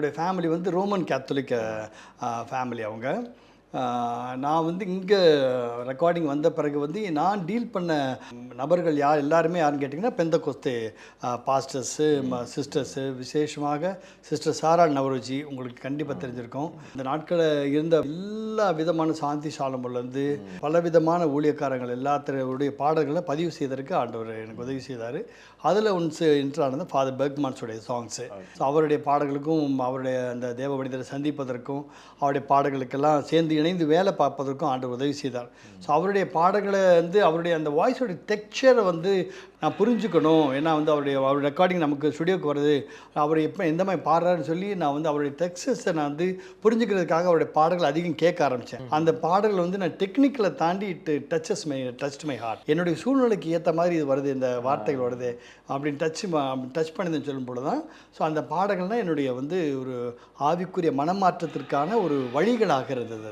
என்னுடைய ஃபேமிலி வந்து Roman Catholic family அவங்க. நான் வந்து இங்கே ரெக்கார்டிங் வந்த பிறகு வந்து நான் டீல் பண்ண நபர்கள் எல்லாருமே யாருன்னு கேட்டிங்கன்னா பெந்தகோஸ்தே பாஸ்டர்ஸு சிஸ்டர்ஸு, விசேஷமாக சிஸ்டர் சாரா நவரோஜி உங்களுக்கு கண்டிப்பாக தெரிஞ்சிருக்கும். இந்த நாட்களில் இருந்த எல்லா விதமான சாந்தி சாலமோன்லேருந்து பலவிதமான ஊழியக்காரங்கள் எல்லாத்தருடைய பாடல்களை பதிவு செய்வதற்கு ஆண்டவர் எனக்கு உதவி செய்தார். அதில் ஒன்ஸ் இன்ட்ரானது ஃபாதர் பெர்க்மான்ஸுடைய சாங்ஸு. ஸோ அவருடைய பாடல்களுக்கும் அவருடைய அந்த தேவ மனிதரை சந்திப்பதற்கும் அவருடைய பாடல்களுக்கெல்லாம் சேர்ந்து இணைந்து வேலை பார்ப்பதற்கும் ஆண்டவர் உதவி செய்தார். ஸோ அவருடைய பாடல்களை வந்து அவருடைய அந்த வாய்ஸோடைய டெக்ஸ்சரை வந்து நான் புரிஞ்சுக்கணும். ஏன்னா வந்து அவருடைய ரெக்கார்டிங் நமக்கு ஸ்டுடியோக்கு வருது, அவர் எப்போ எந்த மாதிரி பாடுறாருன்னு சொல்லி நான் வந்து அவருடைய டெக்ஸ்டஸை நான் வந்து புரிஞ்சுக்கிறதுக்காக அவருடைய பாடல்கள் அதிகம் கேட்க ஆரம்பித்தேன். அந்த பாடல்கள் வந்து நான் டெக்னிக்கலை தாண்டி டச் மை ஹார்ட். என்னுடைய சூழ்நிலைக்கு ஏற்ற மாதிரி இது வருது, இந்த வார்த்தைகள் வருது அப்படின்னு டச் பண்ணிதுன்னு சொல்லும் போது தான் ஸோ அந்த பாடல்கள்னால் என்னுடைய வந்து ஒரு ஆவிக்குரிய மனமாற்றத்திற்கான ஒரு வழிகளாக இருந்தது.